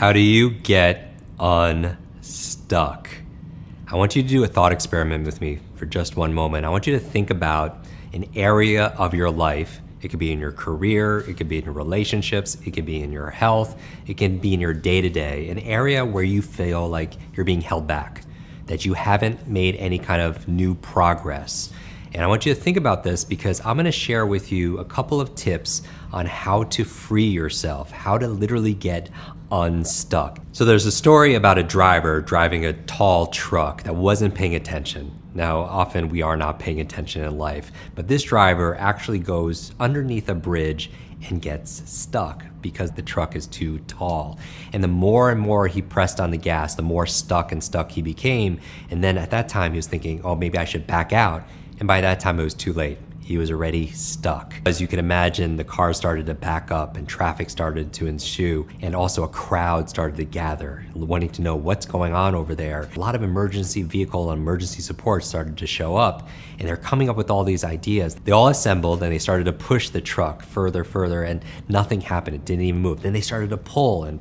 How do you get unstuck? I want you to do a thought experiment with me for just one moment. I want you to think about an area of your life. It could be in your career, it could be in your relationships, it could be in your health, it can be in your day-to-day, an area where you feel like you're being held back, that you haven't made any kind of new progress. And I want you to think about this because I'm gonna share with you a couple of tips on how to free yourself, how to literally get unstuck. So there's a story about a driver driving a tall truck that wasn't paying attention. Now, often we are not paying attention in life, but this driver actually goes underneath a bridge and gets stuck because the truck is too tall. And the more and more he pressed on the gas, the more stuck he became. And then at that time he was thinking, oh, maybe I should back out. And by that time it was too late. He was already stuck. As you can imagine, the cars started to back up and traffic started to ensue, and also a crowd started to gather, wanting to know what's going on over there. A lot of emergency vehicle and emergency support started to show up, and they're coming up with all these ideas. They all assembled and they started to push the truck further, and nothing happened. It didn't even move. Then they started to pull, and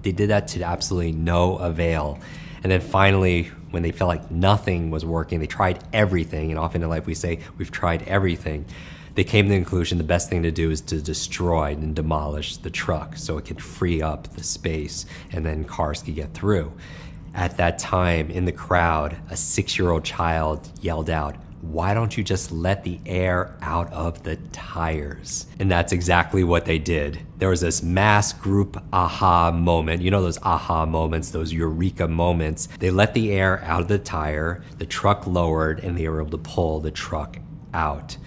they did that to absolutely no avail. And then finally, when they felt like nothing was working, they tried everything, and often in life we say, we've tried everything. They came to the conclusion the best thing to do is to destroy and demolish the truck so it could free up the space and then cars could get through. At that time, in the crowd, a 6-year-old child yelled out, "Why don't you just let the air out of the tires?" And that's exactly what they did. There was this mass group aha moment. You know those aha moments, those eureka moments. They let the air out of the tire, the truck lowered, and they were able to pull the truck out.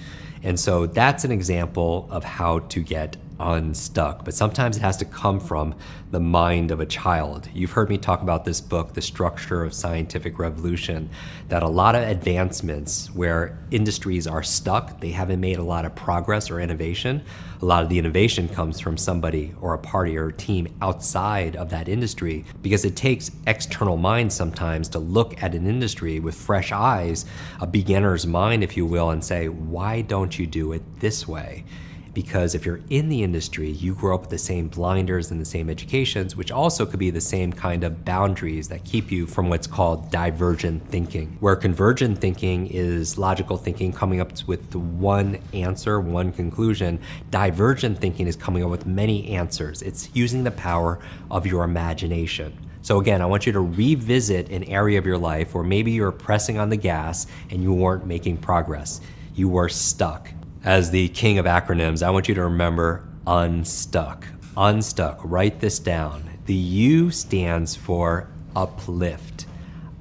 And so that's an example of how to get unstuck, but sometimes it has to come from the mind of a child. You've heard me talk about this book, The Structure of Scientific Revolution, that a lot of advancements where industries are stuck, they haven't made a lot of progress or innovation. A lot of the innovation comes from somebody or a party or a team outside of that industry, because it takes external minds sometimes to look at an industry with fresh eyes, a beginner's mind, if you will, and say, why don't you do it this way? Because if you're in the industry, you grow up with the same blinders and the same educations, which also could be the same kind of boundaries that keep you from what's called divergent thinking, where convergent thinking is logical thinking coming up with one answer, one conclusion. Divergent thinking is coming up with many answers. It's using the power of your imagination. So again, I want you to revisit an area of your life where maybe you're pressing on the gas and you weren't making progress. You were stuck. As the king of acronyms, I want you to remember unstuck. Unstuck, write this down. The U stands for uplift.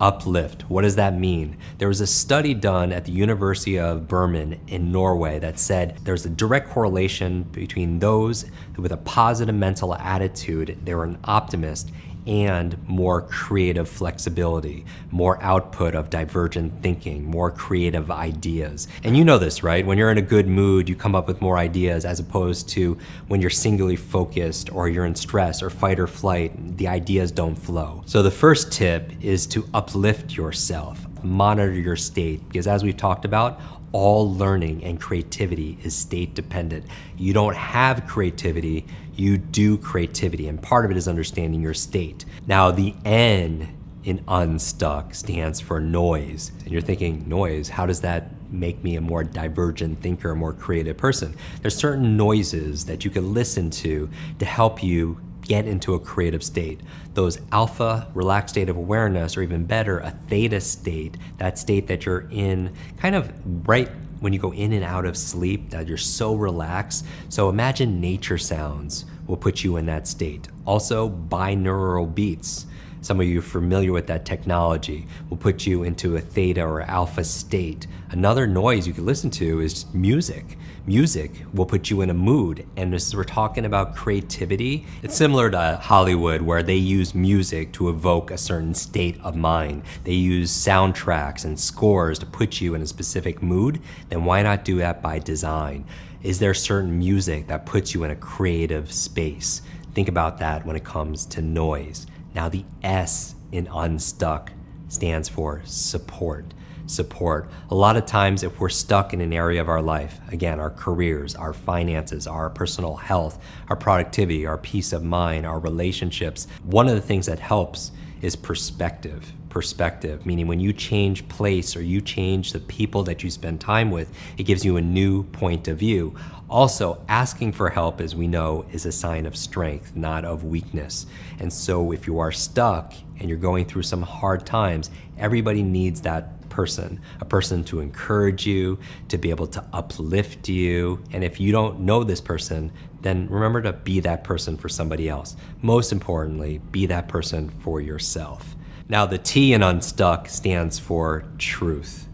Uplift, what does that mean? There was a study done at the University of Bremen in Norway that said there's a direct correlation between those with a positive mental attitude, they were an optimist, and more creative flexibility, more output of divergent thinking, more creative ideas. And you know this, right? When you're in a good mood, you come up with more ideas, as opposed to when you're singularly focused or you're in stress or fight or flight, the ideas don't flow. So the first tip is to uplift yourself, monitor your state, because as we've talked about, all learning and creativity is state dependent. You don't have creativity, you do creativity, and part of it is understanding your state. Now the N in unstuck stands for noise. And you're thinking, noise, how does that make me a more divergent thinker, a more creative person? There's certain noises that you can listen to help you get into a creative state. Those alpha, relaxed state of awareness, or even better, a theta state, that state that you're in kind of right when you go in and out of sleep, that you're so relaxed. So imagine nature sounds will put you in that state. Also, binaural beats. Some of you are familiar with that technology, will put you into a theta or alpha state. Another noise you can listen to is music. Music will put you in a mood, and as we're talking about creativity, it's similar to Hollywood, where they use music to evoke a certain state of mind. They use soundtracks and scores to put you in a specific mood. Then why not do that by design? Is there certain music that puts you in a creative space? Think about that when it comes to noise. Now the S in unstuck stands for support. support. A lot of times if we're stuck in an area of our life, again, our careers, our finances, our personal health, our productivity, our peace of mind, our relationships, one of the things that helps is perspective. Perspective, meaning when you change place or you change the people that you spend time with, it gives you a new point of view. Also, asking for help, as we know, is a sign of strength, not of weakness. And so if you are stuck and you're going through some hard times, everybody needs that person, a person to encourage you, to be able to uplift you. And if you don't know this person, then remember to be that person for somebody else. Most importantly, be that person for yourself. Now, the T in unstuck stands for truth.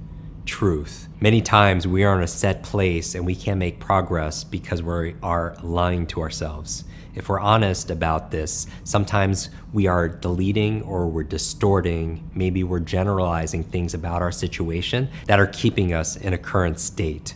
Truth. Many times we are in a set place and we can't make progress because we are lying to ourselves. If we're honest about this, sometimes we are deleting or we're distorting, maybe we're generalizing things about our situation that are keeping us in a current state.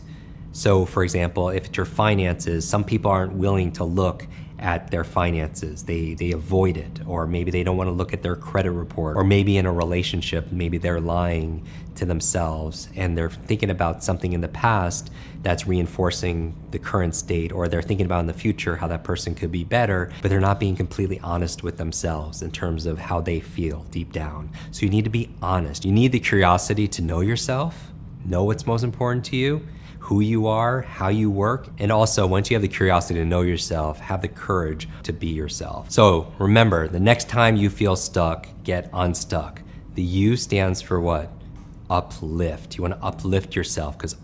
So, for example, if it's your finances, some people aren't willing to look at their finances. They avoid it, or maybe they don't want to look at their credit report, or maybe in a relationship, maybe they're lying to themselves and they're thinking about something in the past that's reinforcing the current state, or they're thinking about in the future how that person could be better, but they're not being completely honest with themselves in terms of how they feel deep down. So you need to be honest. You need the curiosity to know yourself, know what's most important to you, who you are, how you work, and also once you have the curiosity to know yourself, have the courage to be yourself. So remember, the next time you feel stuck, get unstuck. The U stands for what? Uplift. You want to uplift yourself because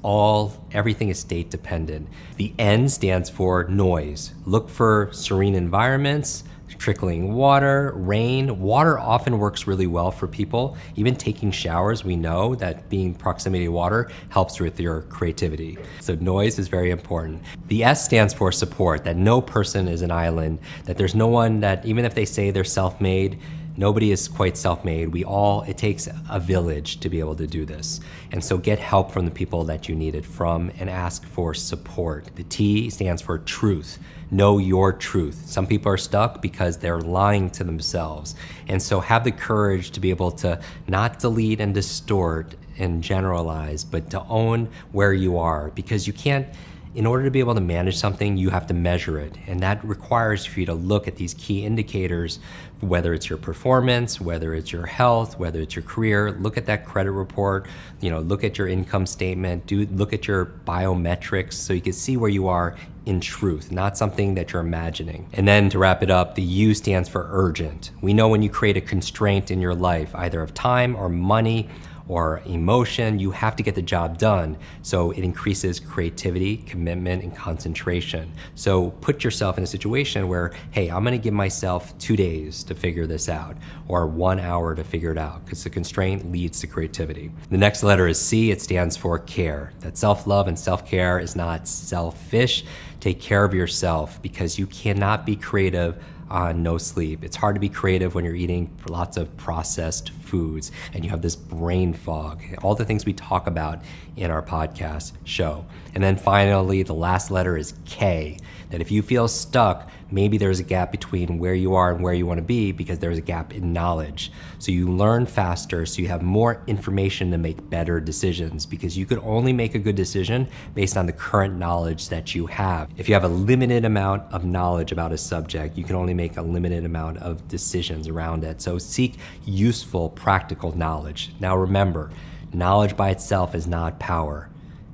everything is state dependent. The N stands for noise. Look for serene environments, trickling water, rain. Water often works really well for people. Even taking showers, we know that being proximity to water helps with your creativity. So noise is very important. The S stands for support, that no person is an island, that there's no one that, even if they say they're self-made, nobody is quite self-made. It takes a village to be able to do this. And so get help from the people that you need it from and ask for support. The T stands for truth. Know your truth. Some people are stuck because they're lying to themselves. And so have the courage to be able to not delete and distort and generalize, but to own where you are, because you can't, in order to be able to manage something, you have to measure it. And that requires for you to look at these key indicators, whether it's your performance, whether it's your health, whether it's your career. Look at that credit report, look at your income statement, look at your biometrics so you can see where you are in truth, not something that you're imagining. And then to wrap it up, the U stands for urgent. We know when you create a constraint in your life, either of time or money or emotion, you have to get the job done. So it increases creativity, commitment, and concentration. So put yourself in a situation where, hey, I'm gonna give myself 2 days to figure this out, or 1 hour to figure it out, because the constraint leads to creativity. The next letter is C. It stands for care. That self-love and self-care is not selfish. Take care of yourself, because you cannot be creative on no sleep. It's hard to be creative when you're eating lots of processed foods and you have this brain fog, all the things we talk about in our podcast show. And then finally, the last letter is K, that if you feel stuck, maybe there's a gap between where you are and where you want to be, because there's a gap in knowledge. So you learn faster, so you have more information to make better decisions, because you could only make a good decision based on the current knowledge that you have. If you have a limited amount of knowledge about a subject, you can only make a limited amount of decisions around it. So seek useful, practical knowledge. Now remember, knowledge by itself is not power.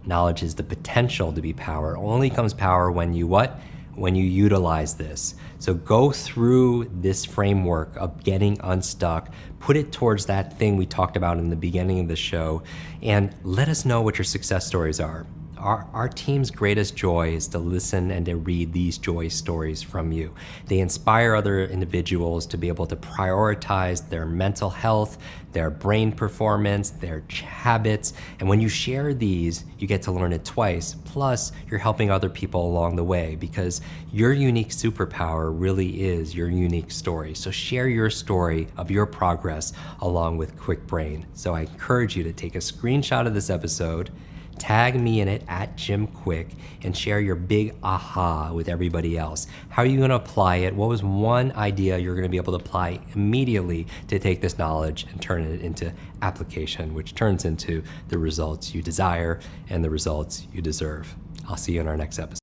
Knowledge is the potential to be power. It only comes power when you what? When you utilize this. So go through this framework of getting unstuck, put it towards that thing we talked about in the beginning of the show, and let us know what your success stories are. Our team's greatest joy is to listen and to read these joy stories from you. They inspire other individuals to be able to prioritize their mental health, their brain performance, their habits. And when you share these, you get to learn it twice. Plus, you're helping other people along the way, because your unique superpower really is your unique story. So share your story of your progress along with Kwik Brain. So I encourage you to take a screenshot of this episode, Tag me in it at Jim Kwik and share your big aha with everybody else. How are you going to apply it? What was one idea you're going to be able to apply immediately to take this knowledge and turn it into application, which turns into the results you desire and the results you deserve? I'll see you in our next episode.